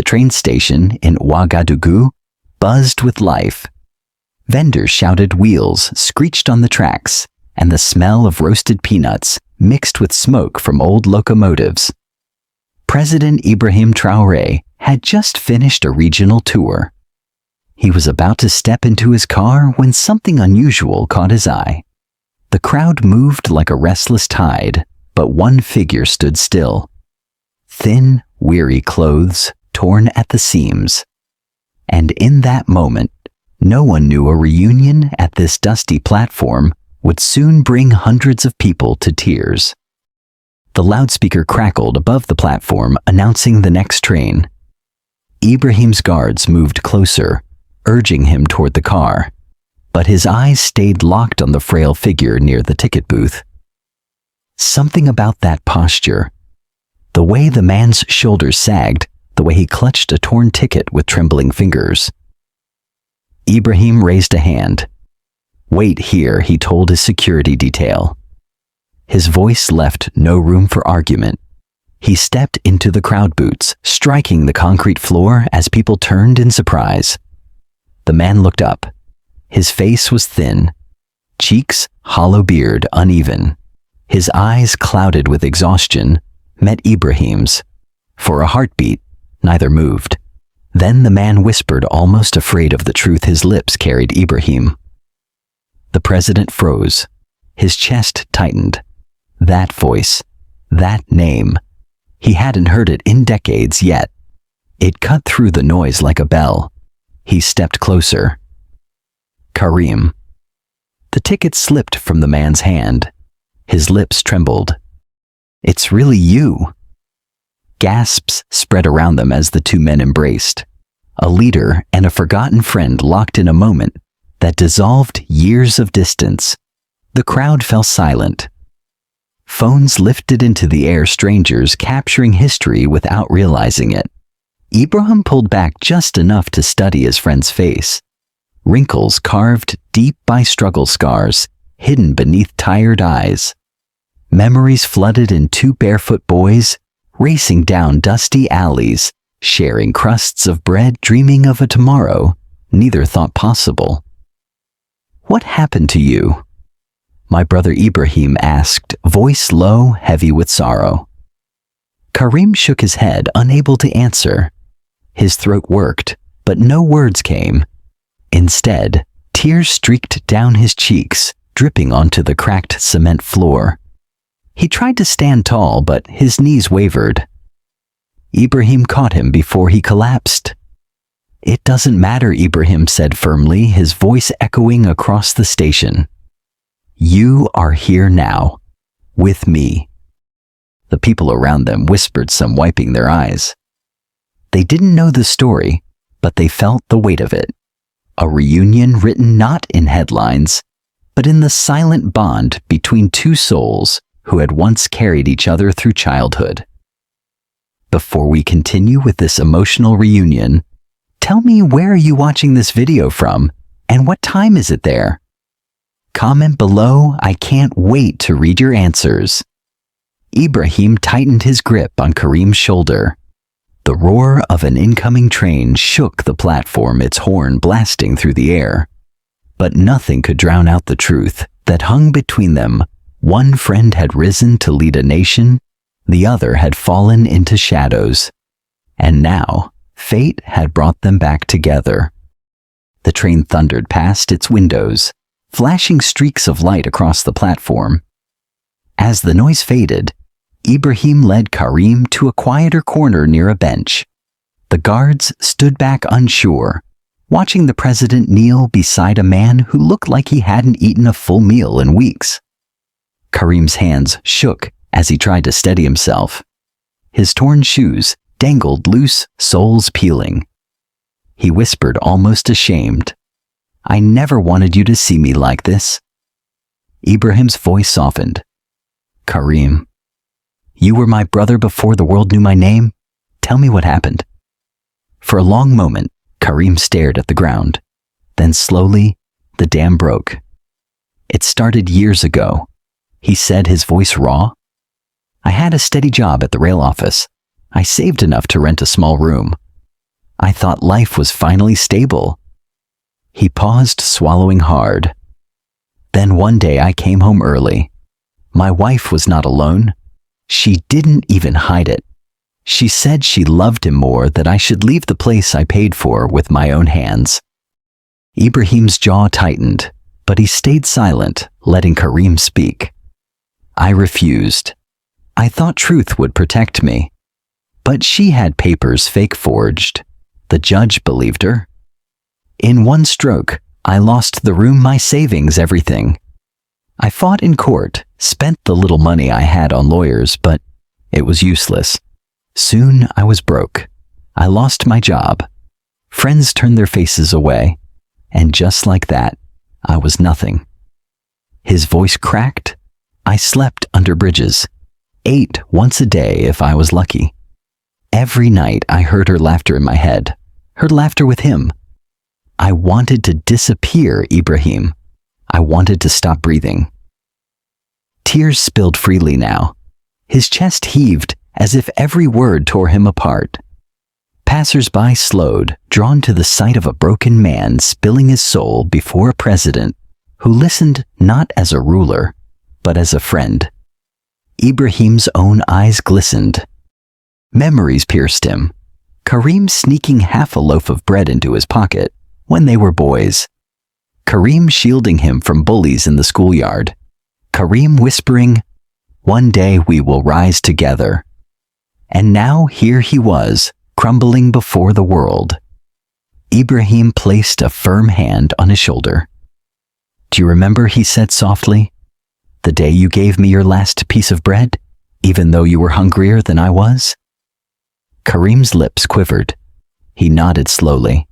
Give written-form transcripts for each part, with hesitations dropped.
train station in Ouagadougou buzzed with life. Vendors shouted, wheels screeched on the tracks, and the smell of roasted peanuts mixed with smoke from old locomotives. President Ibrahim Traoré had just finished a regional tour. He was about to step into his car when something unusual caught his eye. The crowd moved like a restless tide, but one figure stood still. Thin, weary clothes torn at the seams. And in that moment, no one knew a reunion at this dusty platform would soon bring hundreds of people to tears. The loudspeaker crackled above the platform, announcing the next train. Ibrahim's guards moved closer, urging him toward the car, but his eyes stayed locked on the frail figure near the ticket booth. Something about that posture, the way the man's shoulders sagged, the way he clutched a torn ticket with trembling fingers. Ibrahim raised a hand. "Wait here," he told his security detail. His voice left no room for argument. He stepped into the crowd boots, striking the concrete floor as people turned in surprise. The man looked up. His face was thin, cheeks, hollow beard, uneven. His eyes, clouded with exhaustion, met Ibrahim's. For a heartbeat, neither moved. Then the man whispered, almost afraid of the truth his lips carried. "Ibrahim." The president froze. His chest tightened. That voice, that name. He hadn't heard it in decades yet. It cut through the noise like a bell. He stepped closer. "Karim." The ticket slipped from the man's hand. His lips trembled. "It's really you." Gasps spread around them as the two men embraced. A leader and a forgotten friend locked in a moment that dissolved years of distance. The crowd fell silent. Phones lifted into the air, strangers capturing history without realizing it. Ibrahim pulled back just enough to study his friend's face. Wrinkles carved deep by struggle scars, hidden beneath tired eyes. Memories flooded in two barefoot boys, racing down dusty alleys, sharing crusts of bread, dreaming of a tomorrow neither thought possible. "What happened to you?" my brother Ibrahim asked, voice low, heavy with sorrow. Karim shook his head, unable to answer. His throat worked, but no words came. Instead, tears streaked down his cheeks, dripping onto the cracked cement floor. He tried to stand tall, but his knees wavered. Ibrahim caught him before he collapsed. "It doesn't matter," Ibrahim said firmly, his voice echoing across the station. "You are here now, with me." The people around them whispered, some wiping their eyes. They didn't know the story, but they felt the weight of it. A reunion written not in headlines, but in the silent bond between two souls who had once carried each other through childhood. Before we continue with this emotional reunion, tell me, where are you watching this video from, and what time is it there? Comment below. I can't wait to read your answers. Ibrahim tightened his grip on Karim's shoulder. The roar of an incoming train shook the platform, its horn blasting through the air. But nothing could drown out the truth that hung between them. One friend had risen to lead a nation, the other had fallen into shadows. And now, fate had brought them back together. The train thundered past its windows, flashing streaks of light across the platform. As the noise faded, Ibrahim led Karim to a quieter corner near a bench. The guards stood back unsure, watching the president kneel beside a man who looked like he hadn't eaten a full meal in weeks. Karim's hands shook as he tried to steady himself. His torn shoes dangled loose, soles peeling. He whispered, almost ashamed, "I never wanted you to see me like this." Ibrahim's voice softened. "Karim, you were my brother before the world knew my name. Tell me what happened." For a long moment, Karim stared at the ground. Then slowly, the dam broke. "It started years ago," he said, his voice raw. "I had a steady job at the rail office. I saved enough to rent a small room. I thought life was finally stable." He paused, swallowing hard. "Then one day I came home early. My wife was not alone. She didn't even hide it. She said she loved him more, that I should leave the place I paid for with my own hands." Ibrahim's jaw tightened, but he stayed silent, letting Karim speak. "I refused. I thought truth would protect me. But she had papers fake forged. The judge believed her. In one stroke, I lost the room, my savings, everything. I fought in court, spent the little money I had on lawyers, but it was useless. Soon I was broke. I lost my job. Friends turned their faces away, and just like that, I was nothing." His voice cracked. "I slept under bridges, ate once a day if I was lucky. Every night I heard her laughter in my head, her laughter with him. I wanted to disappear, Ibrahim. I wanted to stop breathing." Tears spilled freely now. His chest heaved as if every word tore him apart. Passers-by slowed, drawn to the sight of a broken man spilling his soul before a president who listened not as a ruler, but as a friend. Ibrahim's own eyes glistened. Memories pierced him. Karim sneaking half a loaf of bread into his pocket when they were boys. Karim shielding him from bullies in the schoolyard. Karim whispering, "One day we will rise together." And now here he was, crumbling before the world. Ibrahim placed a firm hand on his shoulder. "Do you remember," he said softly, "the day you gave me your last piece of bread, even though you were hungrier than I was?" Karim's lips quivered. He nodded slowly.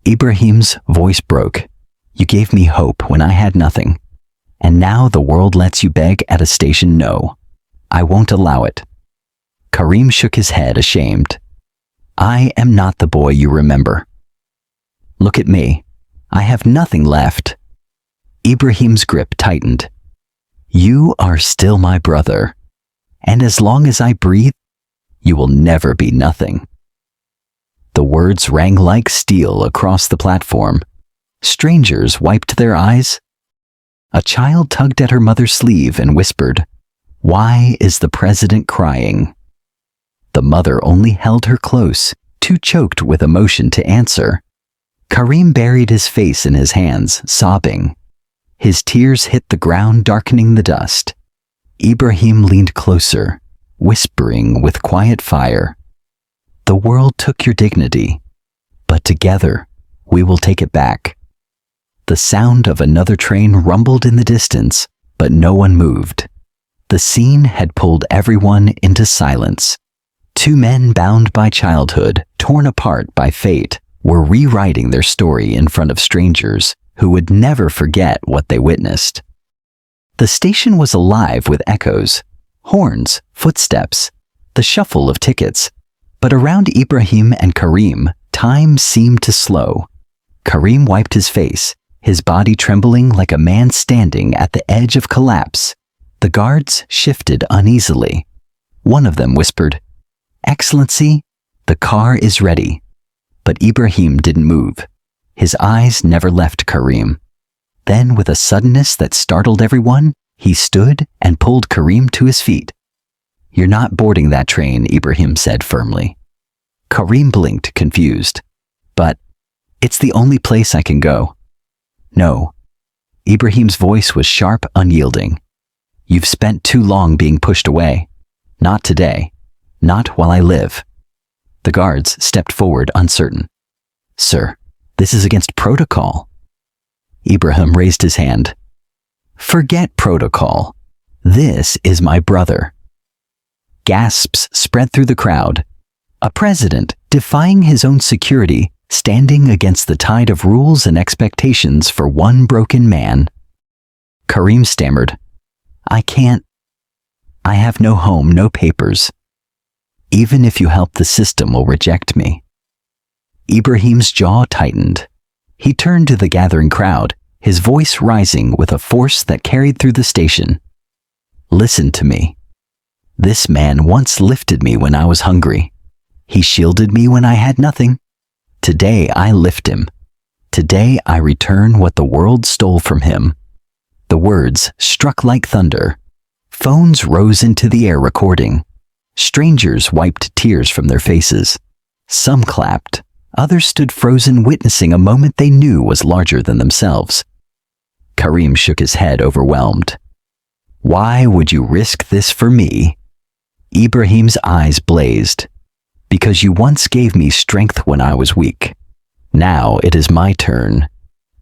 Ibrahim's voice broke. "You gave me hope when I had nothing. And now the world lets you beg at a station. No, I won't allow it." Karim shook his head, ashamed. "I am not the boy you remember. Look at me. I have nothing left." Ibrahim's grip tightened. "You are still my brother. And as long as I breathe, you will never be nothing." The words rang like steel across the platform. Strangers wiped their eyes. A child tugged at her mother's sleeve and whispered, "Why is the president crying?" The mother only held her close, too choked with emotion to answer. Karim buried his face in his hands, sobbing. His tears hit the ground, darkening the dust. Ibrahim leaned closer, whispering with quiet fire, "The world took your dignity, but together we will take it back." The sound of another train rumbled in the distance, but no one moved. The scene had pulled everyone into silence. Two men bound by childhood, torn apart by fate, were rewriting their story in front of strangers who would never forget what they witnessed. The station was alive with echoes, horns, footsteps, the shuffle of tickets. But around Ibrahim and Karim, time seemed to slow. Karim wiped his face, his body trembling like a man standing at the edge of collapse. The guards shifted uneasily. One of them whispered, "Excellency, the car is ready." But Ibrahim didn't move. His eyes never left Karim. Then, with a suddenness that startled everyone, he stood and pulled Karim to his feet. "You're not boarding that train," Ibrahim said firmly. Karim blinked, confused. "But it's the only place I can go." "No." Ibrahim's voice was sharp, unyielding. "You've spent too long being pushed away. Not today. Not while I live." The guards stepped forward, uncertain. "Sir, this is against protocol." Ibrahim raised his hand. "Forget protocol. This is my brother." Gasps spread through the crowd. A president, defying his own security, standing against the tide of rules and expectations for one broken man. Karim stammered, "I can't. I have no home, no papers. Even if you help, the system will reject me." Ibrahim's jaw tightened. He turned to the gathering crowd, his voice rising with a force that carried through the station. "Listen to me. This man once lifted me when I was hungry. He shielded me when I had nothing. Today I lift him. Today I return what the world stole from him." The words struck like thunder. Phones rose into the air recording. Strangers wiped tears from their faces. Some clapped. Others stood frozen, witnessing a moment they knew was larger than themselves. Karim shook his head, overwhelmed. "Why would you risk this for me?" Ibrahim's eyes blazed. "Because you once gave me strength when I was weak. Now it is my turn.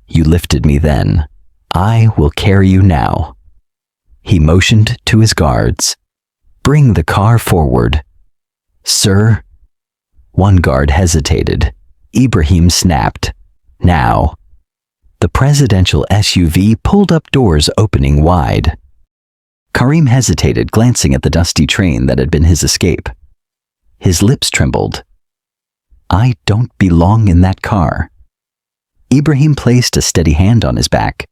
You lifted me then. I will carry you now." He motioned to his guards. "Bring the car forward." "Sir?" One guard hesitated. Ibrahim snapped. "Now." The presidential SUV pulled up, doors opening wide. Karim hesitated, glancing at the dusty train that had been his escape. His lips trembled. "I don't belong in that car." Ibrahim placed a steady hand on his back.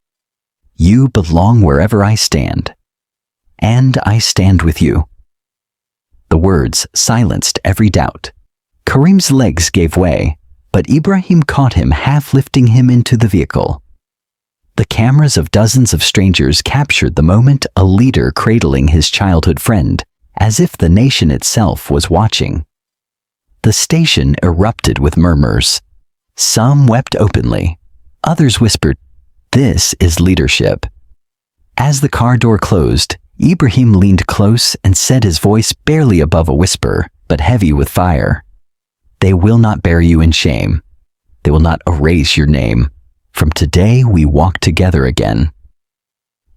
"You belong wherever I stand. And I stand with you." The words silenced every doubt. Karim's legs gave way, but Ibrahim caught him, half lifting him into the vehicle. The cameras of dozens of strangers captured the moment, a leader cradling his childhood friend, as if the nation itself was watching. The station erupted with murmurs. Some wept openly. Others whispered, "This is leadership." As the car door closed, Ibrahim leaned close and said, his voice barely above a whisper, but heavy with fire, "They will not bury you in shame. They will not erase your name. From today we walk together again."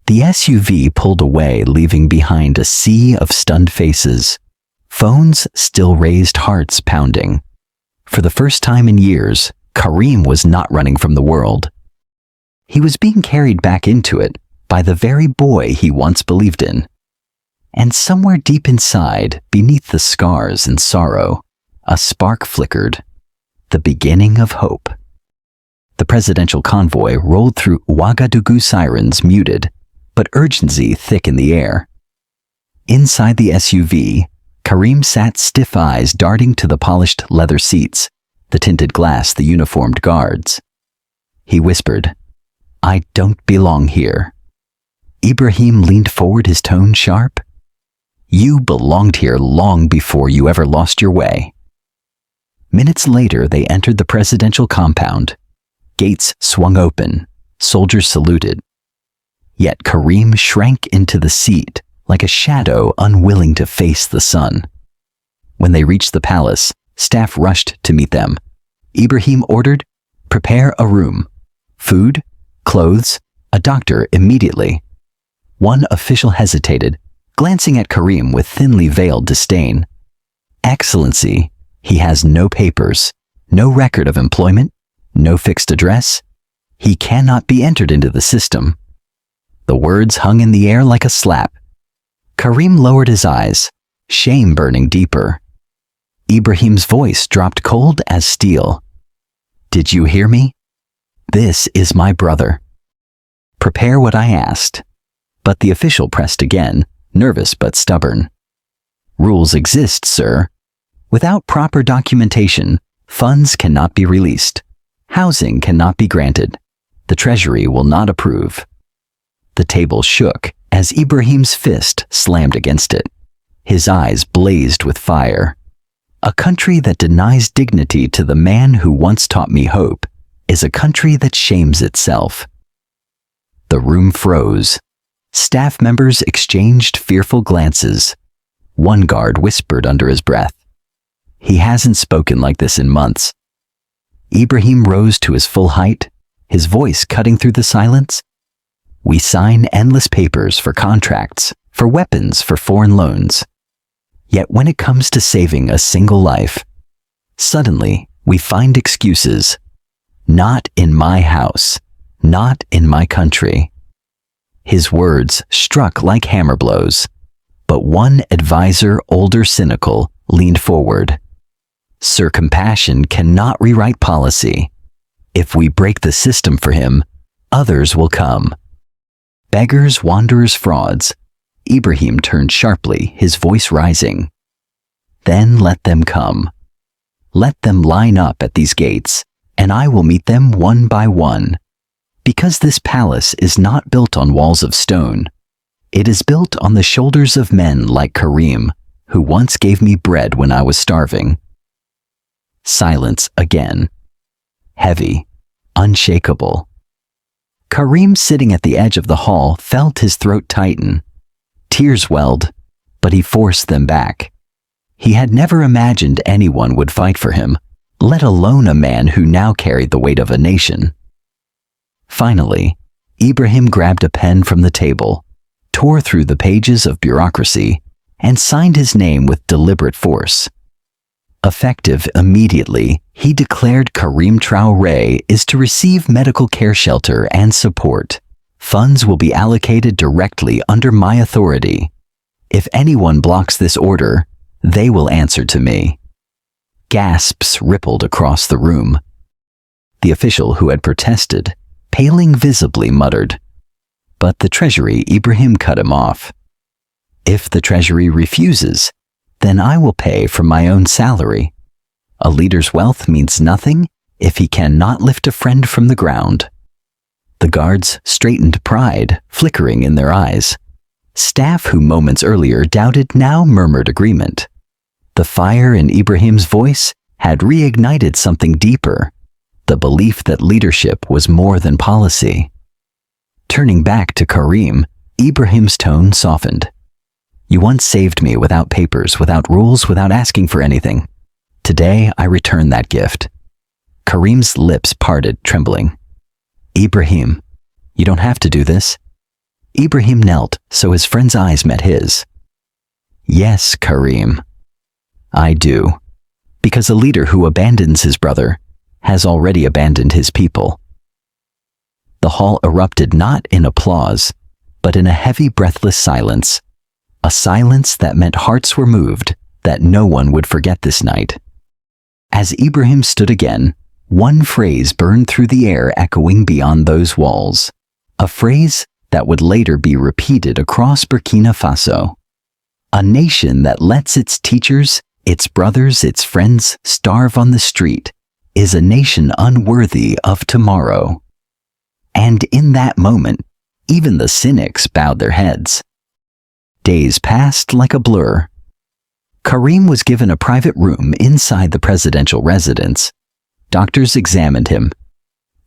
The SUV pulled away, leaving behind a sea of stunned faces. Phones still raised, hearts pounding. For the first time in years, Karim was not running from the world. He was being carried back into it by the very boy he once believed in. And somewhere deep inside, beneath the scars and sorrow, a spark flickered, the beginning of hope. The presidential convoy rolled through Ouagadougou, sirens muted, but urgency thick in the air. Inside the SUV, Karim sat, stiff eyes darting to the polished leather seats, the tinted glass, the uniformed guards. He whispered, "I don't belong here." Ibrahim leaned forward, his tone sharp. "You belonged here long before you ever lost your way." Minutes later, they entered the presidential compound. Gates swung open. Soldiers saluted. Yet Karim shrank into the seat like a shadow, unwilling to face the sun. When they reached the palace, staff rushed to meet them. Ibrahim ordered, "Prepare a room. Food, clothes, a doctor immediately." One official hesitated, glancing at Karim with thinly veiled disdain. "Excellency, he has no papers, no record of employment, no fixed address. He cannot be entered into the system." The words hung in the air like a slap. Karim lowered his eyes, shame burning deeper. Ibrahim's voice dropped cold as steel. "Did you hear me? This is my brother. Prepare what I asked." But the official pressed again, nervous but stubborn. "Rules exist, sir. Without proper documentation, funds cannot be released. Housing cannot be granted. The Treasury will not approve." The table shook as Ibrahim's fist slammed against it. His eyes blazed with fire. "A country that denies dignity to the man who once taught me hope is a country that shames itself." The room froze. Staff members exchanged fearful glances. One guard whispered under his breath, "He hasn't spoken like this in months." Ibrahim rose to his full height, his voice cutting through the silence. "We sign endless papers for contracts, for weapons, for foreign loans. Yet when it comes to saving a single life, suddenly we find excuses. Not in my house, not in my country." His words struck like hammer blows, but one advisor, older, cynical, leaned forward. "Sir, compassion cannot rewrite policy. If we break the system for him, others will come. Beggars, wanderers, frauds." Ibrahim turned sharply, his voice rising. "Then let them come. Let them line up at these gates, and I will meet them one by one. Because this palace is not built on walls of stone. It is built on the shoulders of men like Karim, who once gave me bread when I was starving. Silence again. Heavy, unshakable. Karim, sitting at the edge of the hall, felt his throat tighten. Tears welled, but he forced them back. He had never imagined anyone would fight for him, let alone a man who now carried the weight of a nation. Finally, Ibrahim grabbed a pen from the table, tore through the pages of bureaucracy, and signed his name with deliberate force. Effective immediately, he declared Ibrahim Traoré is to receive medical care, shelter, and support. Funds will be allocated directly under my authority. If anyone blocks this order, they will answer to me. Gasps rippled across the room. The official who had protested, paling visibly, muttered. But the treasury, Ibrahim cut him off. If the treasury refuses, then I will pay from my own salary. A leader's wealth means nothing if he cannot lift a friend from the ground. The guards straightened, pride flickering in their eyes. Staff who moments earlier doubted now murmured agreement. The fire in Ibrahim's voice had reignited something deeper, the belief that leadership was more than policy. Turning back to Karim, Ibrahim's tone softened. You once saved me without papers, without rules, without asking for anything. Today I return that gift. Karim's lips parted, trembling. Ibrahim, you don't have to do this. Ibrahim knelt so his friend's eyes met his. Yes, Karim. I do. Because a leader who abandons his brother has already abandoned his people. The hall erupted not in applause, but in a heavy, breathless silence. A silence that meant hearts were moved, that no one would forget this night. As Ibrahim stood again, one phrase burned through the air, echoing beyond those walls. A phrase that would later be repeated across Burkina Faso. A nation that lets its teachers, its brothers, its friends starve on the street is a nation unworthy of tomorrow. And in that moment, even the cynics bowed their heads. Days passed like a blur. Karim was given a private room inside the presidential residence. Doctors examined him.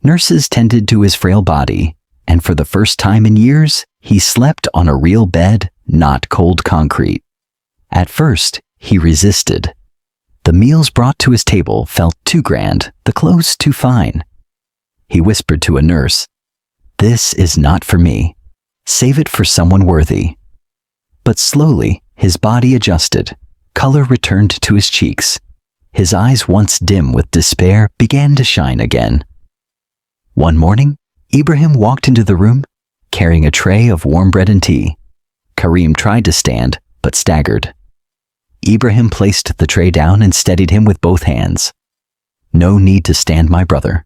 Nurses tended to his frail body, and for the first time in years, he slept on a real bed, not cold concrete. At first, he resisted. The meals brought to his table felt too grand, the clothes too fine. He whispered to a nurse, "This is not for me. Save it for someone worthy." But slowly, his body adjusted. Color returned to his cheeks. His eyes, once dim with despair, began to shine again. One morning, Ibrahim walked into the room, carrying a tray of warm bread and tea. Karim tried to stand, but staggered. Ibrahim placed the tray down and steadied him with both hands. "No need to stand, my brother.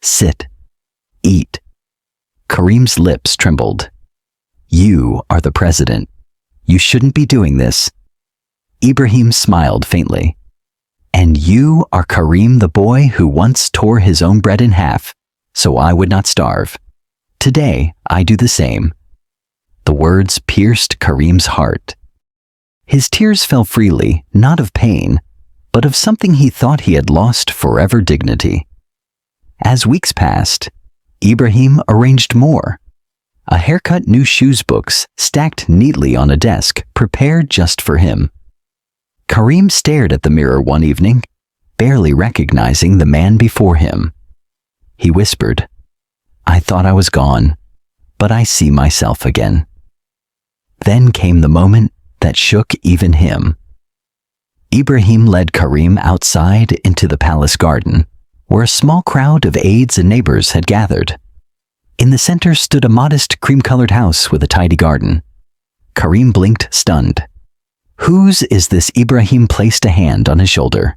Sit. Eat." Karim's lips trembled. "You are the president. You shouldn't be doing this." Ibrahim smiled faintly. "And you are Karim, the boy who once tore his own bread in half, so I would not starve. Today, I do the same." The words pierced Karim's heart. His tears fell freely, not of pain, but of something he thought he had lost forever: dignity. As weeks passed, Ibrahim arranged more. A haircut, new shoes, books stacked neatly on a desk, prepared just for him. Karim stared at the mirror one evening, barely recognizing the man before him. He whispered, "I thought I was gone, but I see myself again." Then came the moment that shook even him. Ibrahim led Karim outside into the palace garden, where a small crowd of aides and neighbors had gathered. In the center stood a modest cream-colored house with a tidy garden. Karim blinked, stunned. "Whose is this?" Ibrahim placed a hand on his shoulder.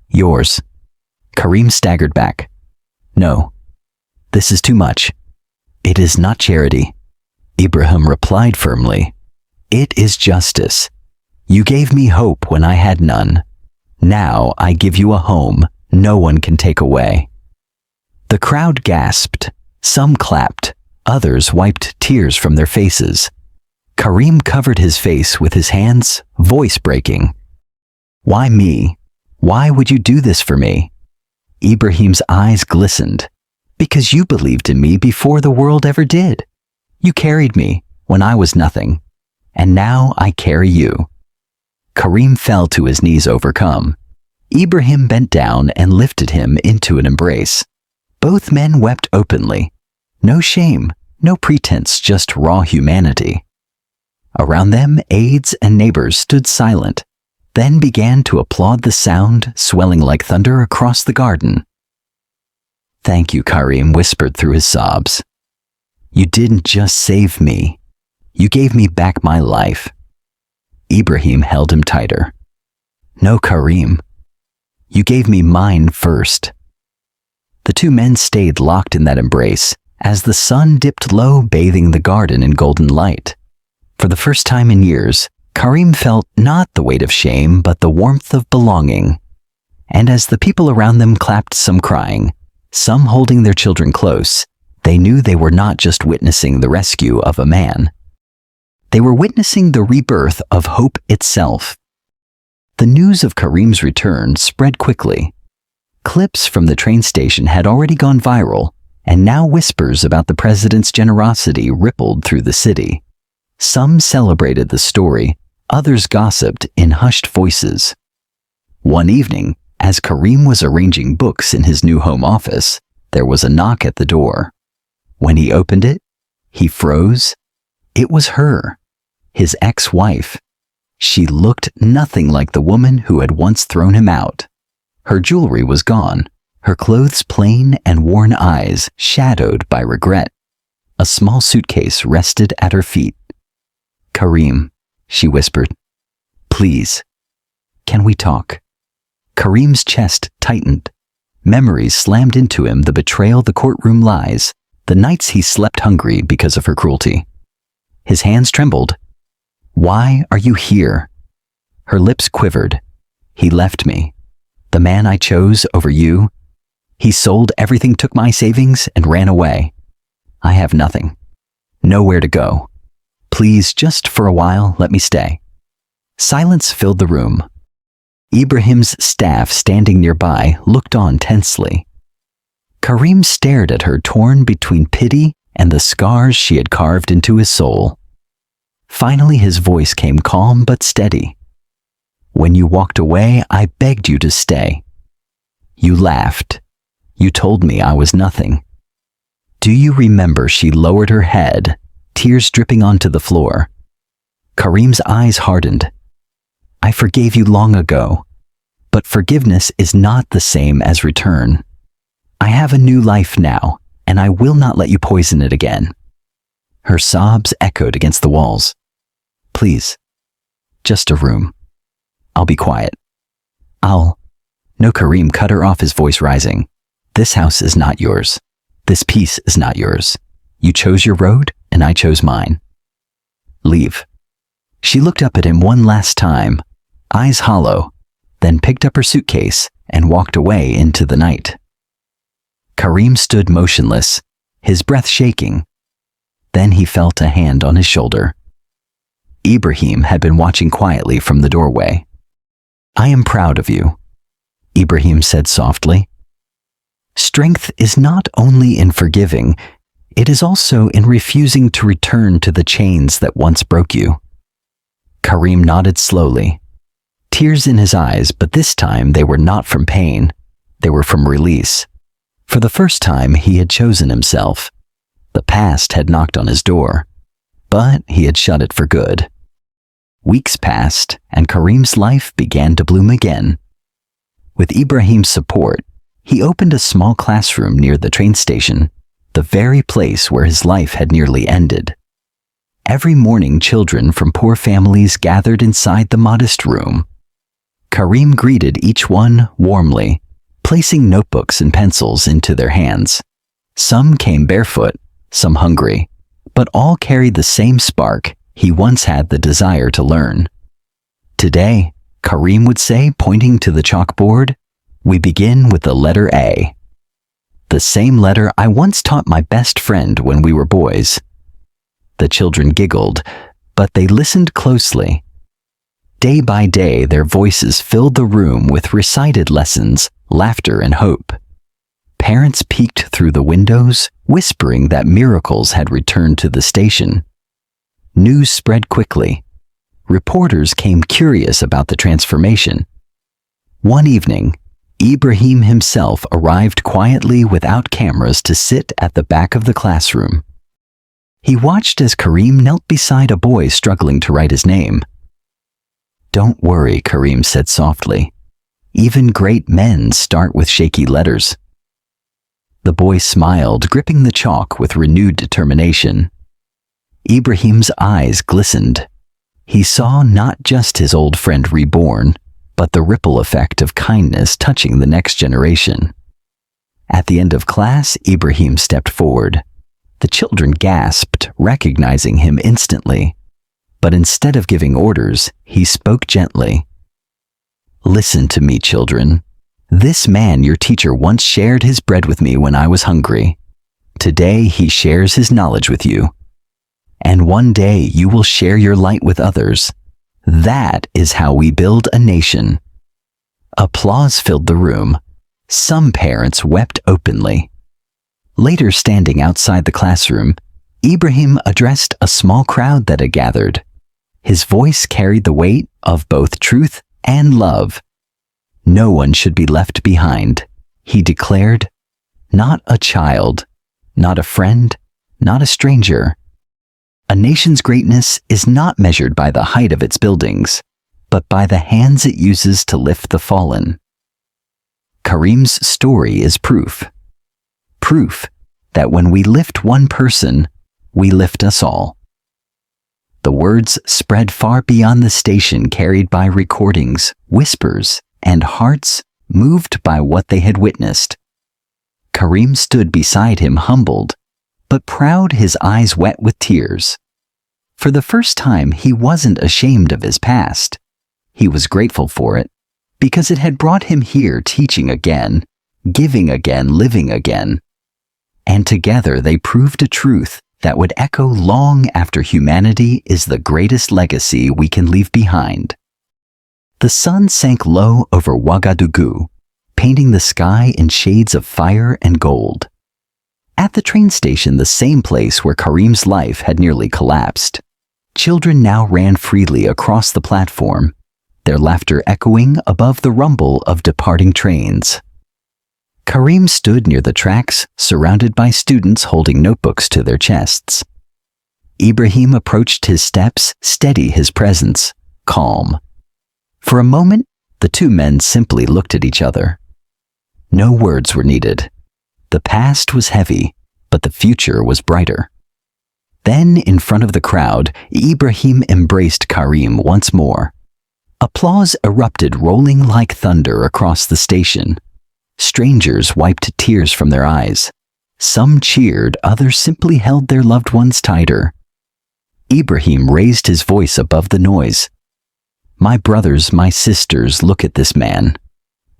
"Yours." Karim staggered back. "No, this is too much. It is not charity." Ibrahim replied firmly, "It is justice. You gave me hope when I had none. Now I give you a home no one can take away." The crowd gasped. Some clapped. Others wiped tears from their faces. Karim covered his face with his hands, voice breaking. "Why me? Why would you do this for me?" Ibrahim's eyes glistened. "Because you believed in me before the world ever did. You carried me when I was nothing, and now I carry you." Karim fell to his knees overcome. Ibrahim bent down and lifted him into an embrace. Both men wept openly. No shame, no pretense, just raw humanity. Around them, aides and neighbors stood silent, then began to applaud the sound swelling like thunder across the garden. "Thank you," Karim whispered through his sobs. "You didn't just save me. You gave me back my life." Ibrahim held him tighter. "No, Karim. You gave me mine first." The two men stayed locked in that embrace as the sun dipped low, bathing the garden in golden light. For the first time in years, Karim felt not the weight of shame, but the warmth of belonging. And as the people around them clapped, some crying, some holding their children close, they knew they were not just witnessing the rescue of a man. They were witnessing the rebirth of hope itself. The news of Karim's return spread quickly. Clips from the train station had already gone viral, and now whispers about the president's generosity rippled through the city. Some celebrated the story, others gossiped in hushed voices. One evening, as Karim was arranging books in his new home office, there was a knock at the door. When he opened it, he froze. It was her, his ex-wife. She looked nothing like the woman who had once thrown him out. Her jewelry was gone, her clothes plain, and worn eyes shadowed by regret. A small suitcase rested at her feet. "Karim," she whispered, "please, can we talk?" Karim's chest tightened. Memories slammed into him: the betrayal, the courtroom lies, the nights he slept hungry because of her cruelty. His hands trembled. "Why are you here?" Her lips quivered. "He left me. The man I chose over you. He sold everything, took my savings, and ran away. I have nothing. Nowhere to go. Please, just for a while, let me stay." Silence filled the room. Ibrahim's staff, standing nearby, looked on tensely. Karim stared at her, torn between pity and the scars she had carved into his soul. Finally, his voice came calm but steady. "When you walked away, I begged you to stay. You laughed. You told me I was nothing. Do you remember?" She lowered her head, tears dripping onto the floor. Karim's eyes hardened. "I forgave you long ago, but forgiveness is not the same as return. I have a new life now, and I will not let you poison it again." Her sobs echoed against the walls. "Please, just a room. I'll be quiet. No." Karim cut her off, his voice rising. "This house is not yours. This peace is not yours. You chose your road, and I chose mine. Leave." She looked up at him one last time, eyes hollow, then picked up her suitcase and walked away into the night. Karim stood motionless, his breath shaking. Then he felt a hand on his shoulder. Ibrahim had been watching quietly from the doorway. "I am proud of you," Ibrahim said softly. "Strength is not only in forgiving, it is also in refusing to return to the chains that once broke you." Karim nodded slowly, tears in his eyes, but this time they were not from pain, they were from release. For the first time, he had chosen himself. The past had knocked on his door, but he had shut it for good. Weeks passed, and Karim's life began to bloom again. With Ibrahim's support, he opened a small classroom near the train station, the very place where his life had nearly ended. Every morning, children from poor families gathered inside the modest room. Karim greeted each one warmly, placing notebooks and pencils into their hands. Some came barefoot, some hungry, but all carried the same spark: he once had the desire to learn. Today, Karim would say, pointing to the chalkboard. "We begin with the letter A. The same letter I once taught my best friend when we were boys." The children giggled, but they listened closely. Day by day, their voices filled the room with recited lessons, laughter, and hope. Parents peeked through the windows, whispering that miracles had returned to the station. News spread quickly. Reporters came curious about the transformation. One evening, Ibrahim himself arrived quietly without cameras to sit at the back of the classroom. He watched as Karim knelt beside a boy struggling to write his name. "Don't worry," Karim said softly. "Even great men start with shaky letters." The boy smiled, gripping the chalk with renewed determination. Ibrahim's eyes glistened. He saw not just his old friend reborn, but the ripple effect of kindness touching the next generation. At the end of class, Ibrahim stepped forward. The children gasped, recognizing him instantly. But instead of giving orders, he spoke gently. "Listen to me, children. This man, your teacher, once shared his bread with me when I was hungry. Today, he shares his knowledge with you. And one day, you will share your light with others. That is how we build a nation." Applause filled the room. Some parents wept openly. Later, standing outside the classroom, Ibrahim addressed a small crowd that had gathered. His voice carried the weight of both truth and love. "No one should be left behind," he declared. "Not a child, not a friend, not a stranger. A nation's greatness is not measured by the height of its buildings, but by the hands it uses to lift the fallen." Karim's story is proof. Proof that when we lift one person, we lift us all. The words spread far beyond the station, carried by recordings, whispers, and hearts moved by what they had witnessed. Karim stood beside him, humbled, but proud, his eyes wet with tears. For the first time, he wasn't ashamed of his past. He was grateful for it, because it had brought him here, teaching again, giving again, living again. And together they proved a truth that would echo long after humanity is the greatest legacy we can leave behind. The sun sank low over Ouagadougou, painting the sky in shades of fire and gold. At the train station, the same place where Karim's life had nearly collapsed, children now ran freely across the platform, their laughter echoing above the rumble of departing trains. Karim stood near the tracks, surrounded by students holding notebooks to their chests. Ibrahim approached his steps, steady his presence, calm. For a moment, the two men simply looked at each other. No words were needed. The past was heavy, but the future was brighter. Then, in front of the crowd, Ibrahim embraced Karim once more. Applause erupted, rolling like thunder across the station. Strangers wiped tears from their eyes. Some cheered, others simply held their loved ones tighter. Ibrahim raised his voice above the noise. "My brothers, my sisters, look at this man.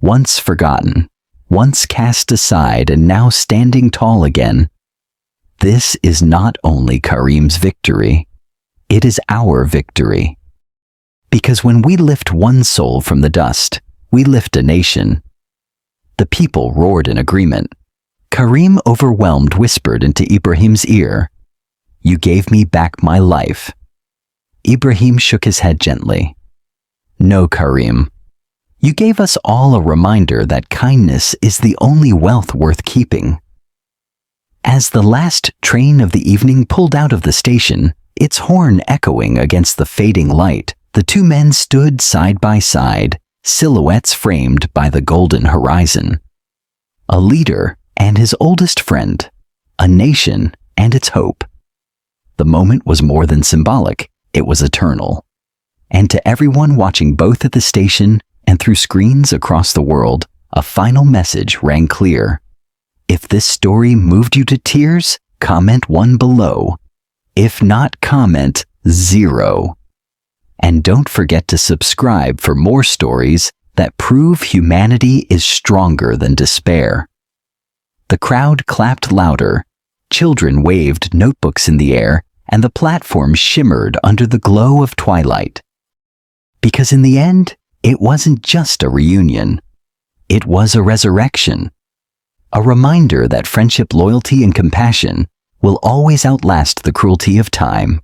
Once forgotten, once cast aside, and now standing tall again. This is not only Karim's victory, it is our victory. Because when we lift one soul from the dust, we lift a nation." The people roared in agreement. Karim, overwhelmed, whispered into Ibrahim's ear, "You gave me back my life." Ibrahim shook his head gently. "No, Karim. You gave us all a reminder that kindness is the only wealth worth keeping." As the last train of the evening pulled out of the station, its horn echoing against the fading light, the two men stood side by side, silhouettes framed by the golden horizon. A leader and his oldest friend, a nation and its hope. The moment was more than symbolic, it was eternal. And to everyone watching both at the station and through screens across the world, a final message rang clear. If this story moved you to tears, comment 1 below. If not, comment 0. And don't forget to subscribe for more stories that prove humanity is stronger than despair. The crowd clapped louder, children waved notebooks in the air, and the platform shimmered under the glow of twilight. Because in the end, it wasn't just a reunion. It was a resurrection. A reminder that friendship, loyalty, and compassion will always outlast the cruelty of time.